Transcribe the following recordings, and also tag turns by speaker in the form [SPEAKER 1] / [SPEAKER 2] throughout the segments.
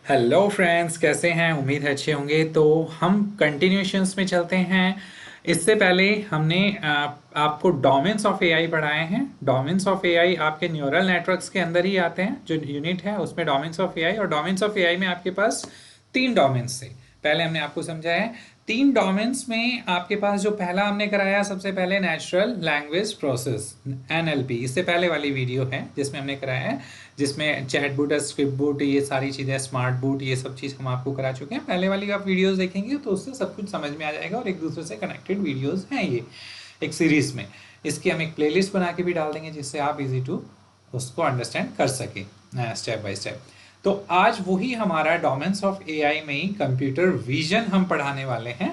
[SPEAKER 1] Hello friends, कैसे हैं? उम्मीद है अच्छे होंगे। तो हम कंटिन्यूशंस में चलते हैं। इससे पहले हमने आपको डोमेन्स ऑफ एआई पढ़ाए हैं। डोमेन्स ऑफ एआई आपके न्यूरल नेटवर्क्स के अंदर ही आते हैं। जो यूनिट है उसमें डोमेन्स ऑफ एआई, और डोमेन्स ऑफ एआई में आपके पास तीन डोमेन्स थे। पहले हमने आपको समझाया है। तीन डोमेन्स में आपके पास जो पहला हमने कराया, सबसे पहले नेचुरल लैंग्वेज प्रोसेस, एनएलपी। इससे पहले वाली वीडियो है जिसमें हमने कराया है, जिसमें चैट बूट, स्क्रिप्ट बूट, ये सारी चीज़ें, स्मार्ट बूट, ये सब चीज़ हम आपको करा चुके हैं। पहले वाली आप वीडियोस देखेंगे तो उससे सब कुछ समझ में आ जाएगा, और एक दूसरे से कनेक्टेड वीडियोस हैं ये एक सीरीज में। इसकी हम एक प्लेलिस्ट बना के भी डाल देंगे जिससे आप इजी टू उसको अंडरस्टैंड कर सके स्टेप बाय स्टेप। तो आज वही हमारा डोमेन्स ऑफ एआई में ही कंप्यूटर विजन हम पढ़ाने वाले हैं।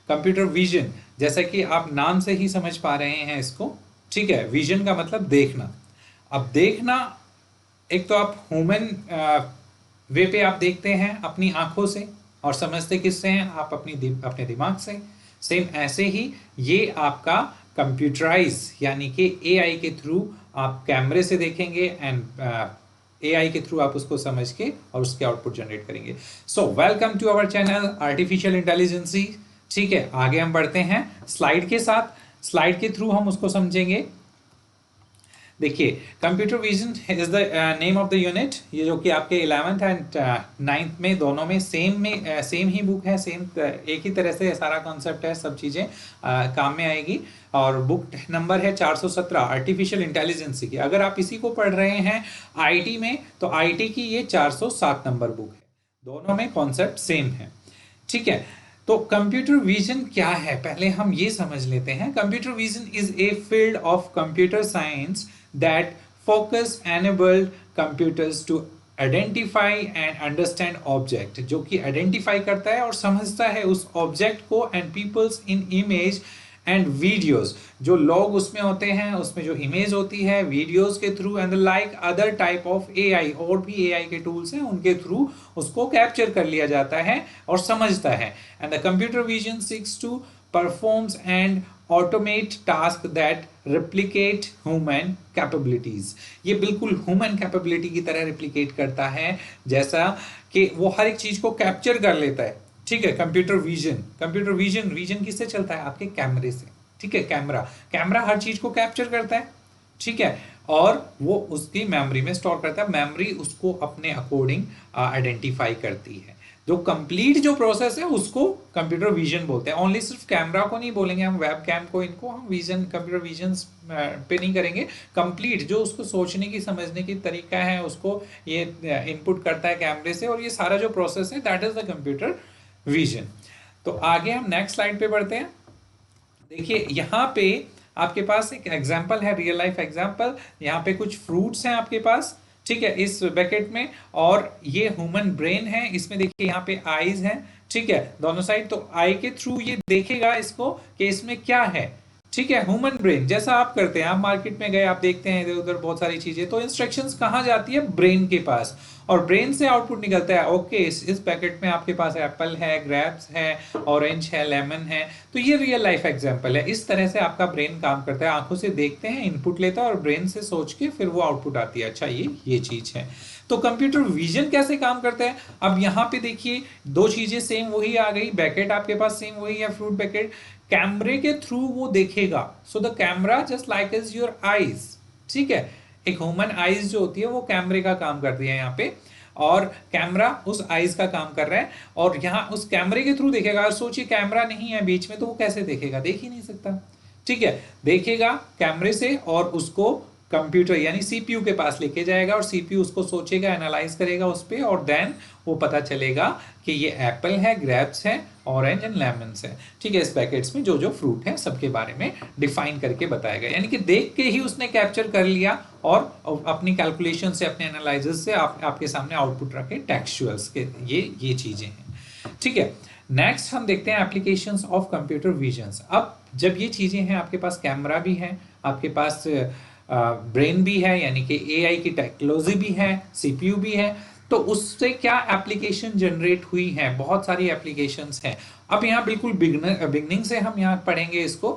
[SPEAKER 1] कंप्यूटर विजन, जैसा कि आप नाम से ही समझ पा रहे हैं इसको, ठीक है। विजन का मतलब देखना। अब देखना, एक तो आप ह्यूमन वे पे आप देखते हैं अपनी आंखों से, और समझते किससे हैं आप? अपने दिमाग से। सेम ऐसे ही ये आपका कंप्यूटराइज यानी कि एआई के थ्रू आप कैमरे से देखेंगे, एंड एआई के थ्रू आप उसको समझ के और उसके आउटपुट जनरेट करेंगे। So welcome to our channel artificial intelligence. ठीक है, आगे हम बढ़ते हैं स्लाइड के साथ। स्लाइड के थ्रू हम उसको समझेंगे। देखिए, computer vision is the name of the unit. ये जो कि आपके 11th एंड 9th में दोनों में सेम ही बुक है, सेम एक ही तरह से सारा कॉन्सेप्ट है, सब चीज़ें काम में आएगी। और बुक नंबर है 417, आर्टिफिशियल इंटेलिजेंसी की। अगर आप इसी को पढ़ रहे हैं आईटी में, तो आईटी की ये 407 नंबर बुक है। दोनों में कॉन्सेप्ट सेम है, ठीक है। तो कंप्यूटर विजन क्या है, पहले हम ये समझ लेते हैं। Computer vision is a field of computer science that focus enabled computers to identify and understand object, जो कि आइडेंटिफाई करता है और समझता है उस ऑब्जेक्ट को, and peoples in image and videos, जो लोग उसमें होते हैं, उसमें जो इमेज होती है वीडियोस के through, and like other type of AI, और भी एआई के टूल्स हैं उनके थ्रू उसको कैप्चर कर लिया जाता है और समझता है। And the computer vision seeks to performs and automate task that replicate human capabilities. ये बिल्कुल ह्यूमन कैपेबिलिटी की तरह रिप्लिकेट करता है, जैसा कि वो हर एक चीज को कैप्चर कर लेता है, ठीक है। कंप्यूटर विजन किससे चलता है? आपके कैमरे से, ठीक है। कैमरा हर चीज को कैप्चर करता है, ठीक है, और वो उसकी मेमोरी में स्टोर करता है। मेमोरी उसको अपने अकॉर्डिंग आइडेंटिफाई करती है। जो कंप्लीट जो प्रोसेस है उसको कंप्यूटर विजन बोलते हैं। ओनली सिर्फ कैमरा को नहीं बोलेंगे हम, वेब कैम को, इनको हम विजन, कंप्यूटर विजन पे नहीं करेंगे। कंप्लीट जो उसको सोचने की, समझने की तरीका है, उसको ये इनपुट करता है कैमरे से, और ये सारा जो प्रोसेस है that is the computer vision. तो आगे हम नेक्स्ट स्लाइड पे बढ़ते हैं। देखिए, यहाँ पे आपके पास एक एग्जाम्पल है, रियल लाइफ एग्जाम्पल। यहाँ पे कुछ फ्रूट्स हैं आपके पास, ठीक है, इस बैकेट में, और ये ह्यूमन ब्रेन है। इसमें देखिए यहाँ पे आईज हैं, ठीक है, दोनों साइड। तो आई के थ्रू ये देखेगा इसको कि इसमें क्या है, ठीक है। ह्यूमन ब्रेन जैसा आप करते हैं, आप मार्केट में गए, आप देखते हैं इधर उधर बहुत सारी चीजें, तो इंस्ट्रक्शंस कहाँ जाती है? ब्रेन के पास, और ब्रेन से आउटपुट निकलता है। ओके, इस पैकेट में आपके पास एप्पल है, ग्रेप्स है, ऑरेंज है, लेमन है। तो ये रियल लाइफ एग्जांपल है। इस तरह से आपका ब्रेन काम करता है। आंखों से देखते हैं, इनपुट लेता है, और ब्रेन से सोच के फिर वो आउटपुट आती है। अच्छा, ये चीज है। तो कंप्यूटर विजन कैसे काम करता है? अब यहाँ पे देखिए, दो चीजें सेम वही आ गई। बैकेट आपके पास सेम वही है, फ्रूट बैकेट। कैमरे के थ्रू वो देखेगा। So the camera just like is your eyes, ठीक है। एक ह्यूमन आईज जो होती है वो कैमरे का काम करती है यहाँ पे, और कैमरा उस आईज का काम कर रहा है, और यहाँ उस कैमरे के थ्रू देखेगा। अगर सोचिए कैमरा नहीं है बीच में, तो वो कैसे देखेगा? देख ही नहीं सकता, ठीक है। देखेगा कैमरे से, और उसको कंप्यूटर यानी सीपीयू के पास लेके जाएगा, और सीपीयू उसको सोचेगा, एनालाइज करेगा उस पर, और देन वो पता चलेगा कि ये एप्पल है, ग्रेप्स है, ऑरेंज एंड लेमन्स है, ठीक है। इस पैकेट्स में जो जो फ्रूट है सबके बारे में डिफाइन करके बताएगा। यानी कि देख के ही उसने कैप्चर कर लिया, और अपनी कैलकुलेशन से, अपने एनालिसिस से आपके सामने आउटपुट रखे टेक्सचुअल्स के। ये चीजें हैं, ठीक है। नेक्स्ट हम देखते हैं एप्लीकेशंस ऑफ कंप्यूटर विजन्स। अब जब ये चीजें हैं, आपके पास कैमरा भी है, आपके पास ब्रेन भी है, यानी कि एआई की टेक्नोलॉजी भी है, सीपीयू भी है, तो उससे क्या एप्लीकेशन जनरेट हुई है? बहुत सारी एप्लीकेशंस हैं। अब यहाँ बिल्कुल बिगनिंग से हम यहाँ पढ़ेंगे इसको।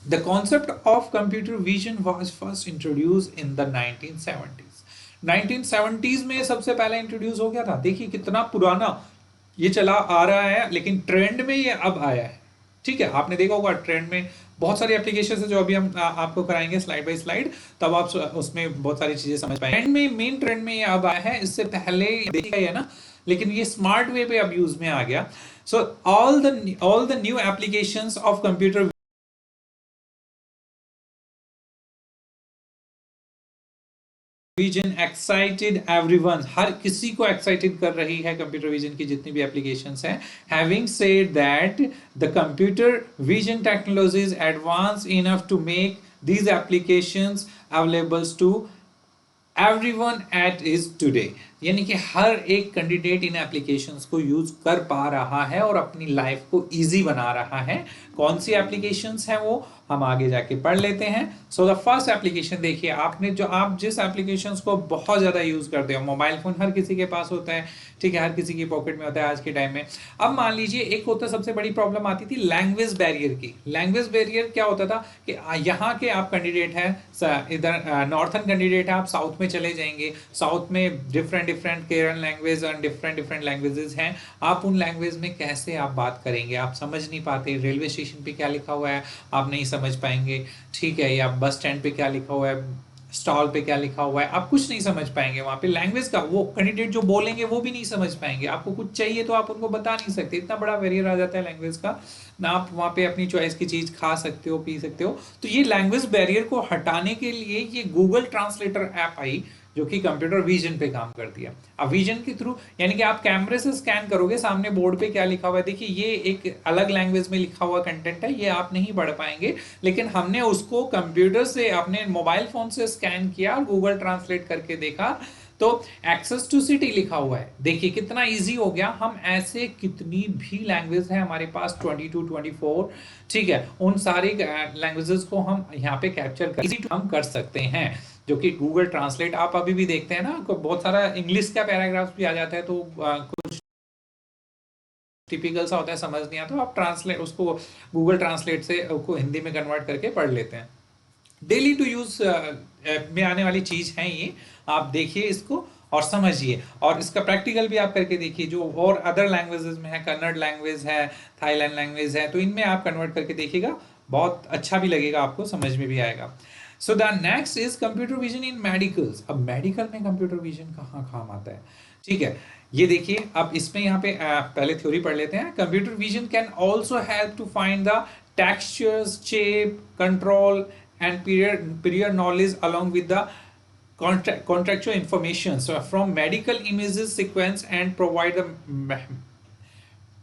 [SPEAKER 1] The concept of computer vision was first introduce in the 1970s। 1970s में सबसे पहले इंट्रोड्यूस हो गया था। देखिए कितना पुराना ये चला आ रहा है, लेकिन ट्रेंड में ये अब आया है। ठीक है, आपने देखा होगा ट्रेंड में बहुत सारी एप्लीकेशन है जो अभी हम आपको कराएंगे स्लाइड बाय स्लाइड, तब आप उसमें बहुत सारी चीजें समझ पाएंगे। ट्रेंड में मेन ट्रेंड में ये अब आया है, इससे पहले देखा है ना, लेकिन ये स्मार्ट वे पे अब यूज में आ गया। So all the new applications of computer vision excited everyone, हर किसी को एक्साइटेड कर रही है कंप्यूटर विजन की जितनी भी एप्लीकेशंस हैं। Having said that the computer vision technology is advance enough to make these applications available to everyone at is today, यानी कि हर एक कैंडिडेट इन एप्लीकेशंस को यूज कर पा रहा है और अपनी लाइफ को इजी बना रहा है। कौन सी एप्लीकेशंस हैं वो हम आगे जाके पढ़ लेते हैं। सो द फर्स्ट एप्लीकेशन देखिए, आपने जो आप जिस एप्लीकेशंस को बहुत ज़्यादा यूज़ करते हो, मोबाइल फ़ोन हर किसी के पास होता है, ठीक है, हर किसी की पॉकेट में होता है आज के टाइम में। अब मान लीजिए एक होता, सबसे बड़ी प्रॉब्लम आती थी लैंग्वेज बैरियर की। लैंग्वेज बैरियर क्या होता था कि यहाँ के आप कैंडिडेट हैं, इधर नॉर्थन कैंडिडेट है, आप साउथ में चले जाएंगे, साउथ में डिफरेंट केरल लैंग्वेज और डिफरेंट लैंग्वेजेस हैं। आप उन लैंग्वेज में कैसे आप बात करेंगे, आप समझ नहीं पाते। रेलवे स्टेशन पे क्या लिखा हुआ है आप नहीं समझ पाएंगे, ठीक है, या बस स्टैंड पे क्या लिखा हुआ है, स्टॉल पे क्या लिखा हुआ है, आप कुछ नहीं समझ पाएंगे। वहाँ पे लैंग्वेज का वो कैंडिडेट जो बोलेंगे वो भी नहीं समझ पाएंगे। आपको कुछ चाहिए तो आप उनको बता नहीं सकते, इतना बड़ा बैरियर आ जाता है लैंग्वेज का ना। आप वहाँ पे अपनी चॉइस की चीज़ खा सकते हो, पी सकते हो। तो ये लैंग्वेज बैरियर को हटाने के लिए ये गूगल ट्रांसलेटर ऐप आई, जो कि कंप्यूटर विजन पे काम करती है। अब विजन के थ्रू यानी कि आप कैमरे से स्कैन करोगे, सामने बोर्ड पे क्या लिखा हुआ है, देखिए ये एक अलग लैंग्वेज में लिखा हुआ कंटेंट है, ये आप नहीं पढ़ पाएंगे, लेकिन हमने उसको कंप्यूटर से अपने मोबाइल फोन से स्कैन किया और गूगल ट्रांसलेट करके देखा तो एक्सेस टू सिटी लिखा हुआ है। देखिए कितना इजी हो गया। हम ऐसे कितनी भी लैंग्वेज है हमारे पास 22 24, ठीक है, उन सारी लैंग्वेजेस को हम यहाँ पे कैप्चर हम कर सकते हैं, जो कि गूगल ट्रांसलेट आप अभी भी देखते हैं ना, बहुत सारा इंग्लिश का पैराग्राफ भी आ जाता है, तो कुछ टिपिकल सा होता है, समझ नहीं आता, तो आप ट्रांसलेट उसको गूगल ट्रांसलेट से उसको हिंदी में कन्वर्ट करके पढ़ लेते हैं। डेली टू यूज में आने वाली चीज है ये, आप देखिए इसको और समझिए, और इसका प्रैक्टिकल भी आप करके देखिए। जो और अदर लैंग्वेजेस में है, कन्नड़ लैंग्वेज है, थाईलैंड लैंग्वेज है, तो इनमें आप कन्वर्ट करके देखिएगा, बहुत अच्छा भी लगेगा, आपको समझ में भी आएगा। So the next is computer vision in medicals. अब मेडिकल में कंप्यूटर विजन कहाँ काम आता है, ठीक है, ये देखिए। अब इसमें यहाँ पे पहले थ्योरी पढ़ लेते हैं। Computer vision can also help to find the textures, shape, control and period knowledge along with the contractual information so from medical images sequence and provide the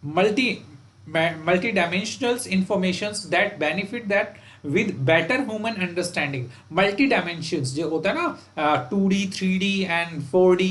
[SPEAKER 1] multi-dimensional informations that benefit that with better human understanding। multi dimensions जो होता है ना 2D 3D and 4D,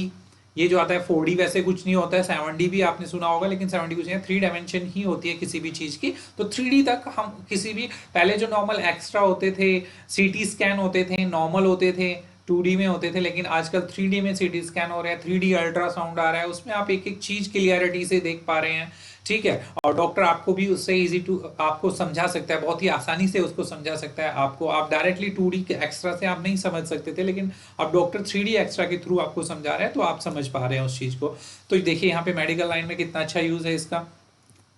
[SPEAKER 1] ये जो आता है 4D वैसे कुछ नहीं होता है, 7D भी आपने सुना होगा, लेकिन 7D कुछ नहीं है, 3 डायमेंशन ही होती है किसी भी चीज़ की। तो 3D तक हम किसी भी, पहले जो नॉर्मल एक्स्ट्रा होते थे, CT स्कैन होते थे, नॉर्मल होते थे, 2D में होते थे, लेकिन आजकल 3D में CT स्कैन हो रहा है, 3D अल्ट्रासाउंड आ रहा है, उसमें आप एक एक चीज़ क्लियरिटी से देख पा रहे हैं, ठीक है, और डॉक्टर आपको भी उससे इजी टू आपको समझा सकता है, बहुत ही आसानी से उसको समझा सकता है आपको। आप डायरेक्टली 2D के एक्स्ट्रा से आप नहीं समझ सकते थे, लेकिन अब डॉक्टर 3D एक्स्ट्रा के थ्रू आपको समझा रहे हैं, तो आप समझ पा रहे हैं उस चीज़ को। तो देखिए यहाँ पे मेडिकल लाइन में कितना अच्छा यूज़ है इसका।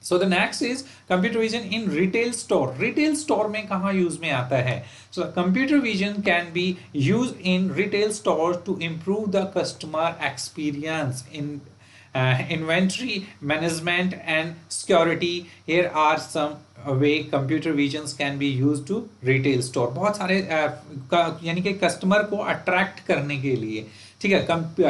[SPEAKER 1] So the next is computer vision in retail store। retail store में कहाँ यूज में आता है? So computer vision can be used in retail stores to improve the customer experience in inventory management and security। Here are some way computer visions can be used to retail store। बहुत सारे यानी कि customer को attract करने के लिए, ठीक है,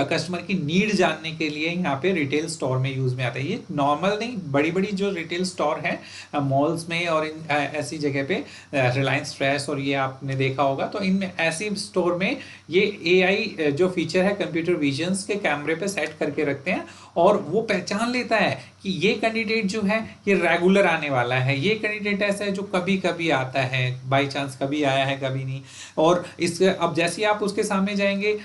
[SPEAKER 1] कस्टमर की नीड जानने के लिए यहाँ पे रिटेल स्टोर में यूज में आता है। ये नॉर्मल नहीं, बड़ी बड़ी जो रिटेल स्टोर है मॉल्स में और इन ऐसी जगह पे, रिलायंस फ्रेश और ये आपने देखा होगा, तो इनमें ऐसी स्टोर में ये AI जो फीचर है कंप्यूटर विजन्स के कैमरे पे सेट करके रखते हैं, और वो पहचान लेता है कि ये कैंडिडेट जो है ये रेगुलर आने वाला है, ये कैंडिडेट ऐसा है जो कभी कभी आता है, बाई चांस कभी आया है कभी नहीं। और इस अब जैसे आप उसके सामने जाएंगे,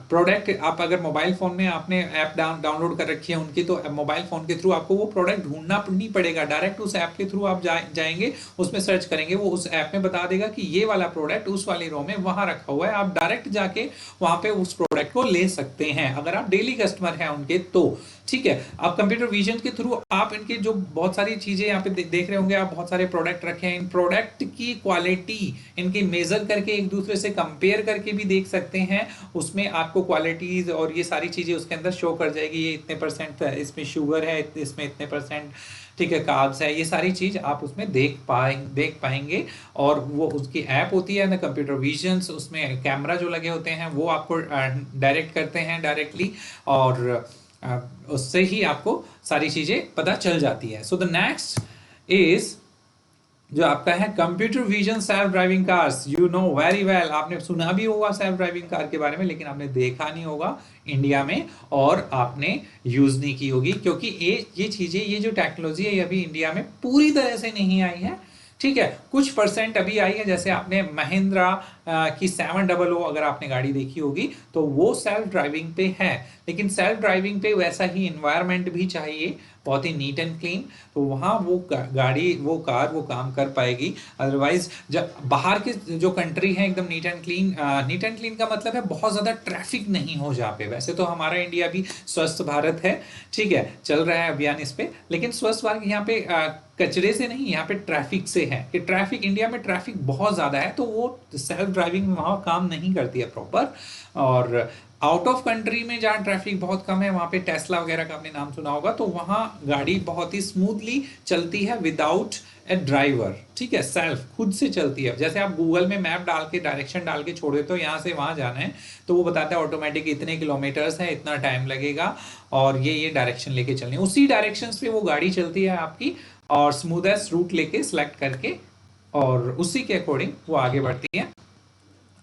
[SPEAKER 1] प्रोडक्ट आप अगर मोबाइल फ़ोन में आपने ऐप डाउनलोड कर रखी है उनकी, तो मोबाइल फ़ोन के थ्रू आपको वो प्रोडक्ट ढूंढना नहीं पड़ेगा, डायरेक्ट उस ऐप के थ्रू आप जाएंगे, उसमें सर्च करेंगे, वो उस ऐप में बता देगा कि ये वाला प्रोडक्ट उस वाली रो में वहाँ रखा हुआ है। आप डायरेक्ट जाके वहाँ पे उस प्रोडक्ट प्रोडक्ट को ले सकते हैं अगर आप डेली कस्टमर हैं उनके तो। ठीक है, अब कंप्यूटर विजन के थ्रू आप इनके जो बहुत सारी चीजें यहाँ पे देख रहे होंगे, आप बहुत सारे प्रोडक्ट रखे हैं, इन प्रोडक्ट की क्वालिटी इनकी मेजर करके एक दूसरे से कंपेयर करके भी देख सकते हैं। उसमें आपको क्वालिटीज और ये सारी चीजें उसके अंदर शो कर जाएगी, ये इतने परसेंट इसमें शुगर है, इसमें इतने परसेंट ठीक है कार्ब्स है, ये सारी चीज आप उसमें देख पाएंगे। और वो उसकी ऐप होती है ना कंप्यूटर विजन्स, उसमें कैमरा जो लगे होते हैं वो आपको डायरेक्ट करते हैं डायरेक्टली, और उससे ही आपको सारी चीजें पता चल जाती है। सो द नेक्स्ट इज जो आपका है computer vision self driving cars. You know very well, आपने सुना भी होगा सेल्फ ड्राइविंग कार के बारे में, लेकिन आपने देखा नहीं होगा इंडिया में और आपने यूज नहीं की होगी, क्योंकि ये चीजें, ये जो टेक्नोलॉजी है ये अभी इंडिया में पूरी तरह से नहीं आई है। ठीक है, कुछ परसेंट अभी आई है। जैसे आपने महिंद्रा की 700 अगर आपने गाड़ी देखी होगी तो वो सेल्फ ड्राइविंग पे है, लेकिन सेल्फ ड्राइविंग पे वैसा ही इन्वायरमेंट भी चाहिए, बहुत ही नीट एंड क्लीन, तो वहाँ वो गाड़ी, वो कार वो काम कर पाएगी। अदरवाइज जब बाहर के जो कंट्री है एकदम neat and clean, neat and clean का मतलब है बहुत ज़्यादा ट्रैफिक नहीं हो जहाँ पे। वैसे तो हमारा इंडिया भी स्वस्थ भारत है, ठीक है, चल रहा है अभियान इस पे, लेकिन स्वस्थ भारत यहाँ पे कचरे से नहीं, यहाँ पे ट्रैफिक से है कि ट्रैफिक, इंडिया में ट्रैफिक बहुत ज़्यादा है, तो वो सेल्फ ड्राइविंग वहाँ काम नहीं करती है प्रॉपर। और आउट ऑफ कंट्री में जहाँ ट्रैफिक बहुत कम है, वहाँ पे टेस्ला वगैरह का आपने नाम सुना होगा, तो वहाँ गाड़ी बहुत ही स्मूथली चलती है विदाउट ए ड्राइवर। ठीक है, सेल्फ खुद से चलती है। जैसे आप गूगल में मैप डाल के डायरेक्शन डाल के छोड़ देते हो, यहाँ से वहाँ जाना है, तो वो बताता है ऑटोमेटिक इतने किलोमीटर्स है, इतना टाइम लगेगा और ये डायरेक्शन लेके चलनी है, उसी डायरेक्शन पे वो गाड़ी चलती है आपकी, और स्मूथेस्ट रूट लेके सिलेक्ट करके और उसी के अकॉर्डिंग वो आगे बढ़ती है।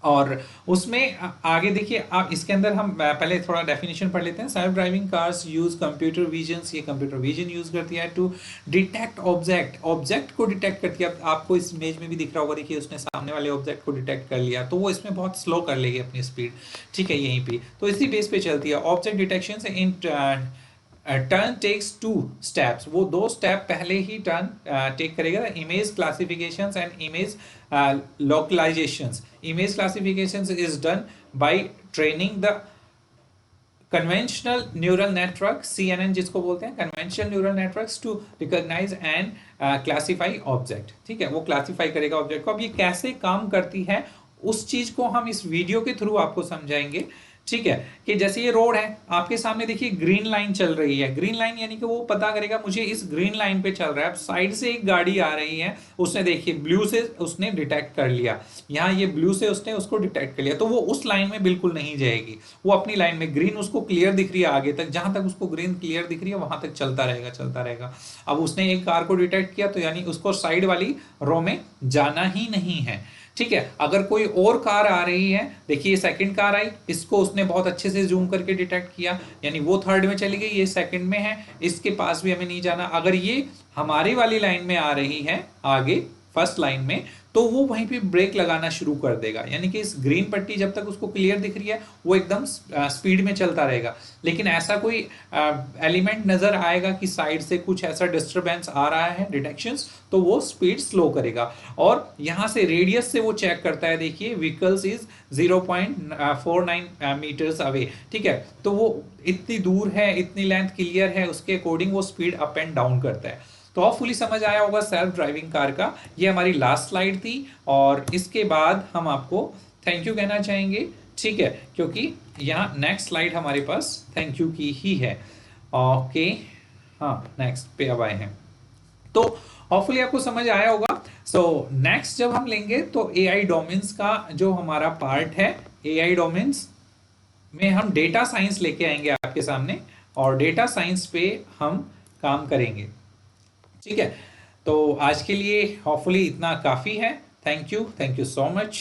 [SPEAKER 1] और उसमें आगे देखिए आप, इसके अंदर हम पहले थोड़ा डेफिनेशन पढ़ लेते हैं। Self driving cars use computer vision, ये कंप्यूटर विजन यूज करती है टू डिटेक्ट ऑब्जेक्ट, ऑब्जेक्ट को डिटेक्ट करती है। आपको इस इमेज में भी दिख रहा होगा, देखिए उसने सामने वाले ऑब्जेक्ट को डिटेक्ट कर लिया, तो वो इसमें बहुत स्लो कर लेगी अपनी स्पीड। ठीक है, यहीं पे तो इसी बेस पे चलती है। ऑब्जेक्ट डिटेक्शन से इन टर्न टेक्स 2 स्टेप्स, वो 2 स्टेप पहले ही टर्न टेक करेगा। Image classifications and image localizations. Image classifications is done by training the conventional neural network, CNN जिसको बोलते हैं, conventional neural networks to recognize and classify object। ठीक है, वो classify करेगा ऑब्जेक्ट को। अब ये कैसे काम करती है उस चीज को हम इस वीडियो के थ्रू आपको समझाएंगे। ठीक है, कि जैसे ये रोड है, आपके सामने देखिए ग्रीन लाइन चल रही है, ग्रीन लाइन यानी कि वो पता करेगा मुझे इस ग्रीन लाइन पे चल रहा है। अब साइड से एक गाड़ी आ रही है, उसने देखिए ब्लू से उसने डिटेक्ट कर लिया, यहाँ ये ब्लू से उसने उसको डिटेक्ट कर लिया, तो वो उस लाइन में बिल्कुल नहीं जाएगी, वो अपनी लाइन में, ग्रीन उसको क्लियर दिख रही है आगे तक, जहां तक उसको ग्रीन क्लियर दिख रही है वहां तक चलता रहेगा, चलता रहेगा। अब उसने एक कार को डिटेक्ट किया, तो यानी उसको साइड वाली रो में जाना ही नहीं है। ठीक है, अगर कोई और कार आ रही है, देखिए सेकंड कार आई, इसको उसने बहुत अच्छे से जूम करके डिटेक्ट किया, यानी वो थर्ड में चली गई, ये सेकंड में है, इसके पास भी हमें नहीं जाना। अगर ये हमारी वाली लाइन में आ रही है आगे फर्स्ट लाइन में, तो वो वहीं पे ब्रेक लगाना शुरू कर देगा, यानी कि इस ग्रीन पट्टी जब तक उसको क्लियर दिख रही है वो एकदम स्पीड में चलता रहेगा। लेकिन ऐसा कोई एलिमेंट नजर आएगा कि साइड से कुछ ऐसा डिस्टरबेंस आ रहा है, डिटेक्शंस, तो वो स्पीड स्लो करेगा। और यहाँ से रेडियस से वो चेक करता है, देखिए व्हीकल्स इज 0.49 मीटर्स अवे। ठीक है, तो वो इतनी दूर है, इतनी लेंथ क्लियर है, उसके अकॉर्डिंग वो स्पीड अप एंड डाउन करता है। तो होपफुली समझ आया होगा सेल्फ ड्राइविंग कार का। ये हमारी लास्ट स्लाइड थी, और इसके बाद हम आपको थैंक यू कहना चाहेंगे। ठीक है, क्योंकि यहाँ नेक्स्ट स्लाइड हमारे पास थैंक यू की ही है। ओके, हाँ नेक्स्ट पे अब आए हैं, तो होपफुली आपको समझ आया होगा। सो नेक्स्ट जब हम लेंगे तो एआई डोमेन्स का जो हमारा पार्ट है, एआई डोमेन्स में हम डेटा साइंस लेके आएंगे आपके सामने, और डेटा साइंस पे हम काम करेंगे। ठीक है, तो आज के लिए होपफुली इतना काफ़ी है। Thank you so much.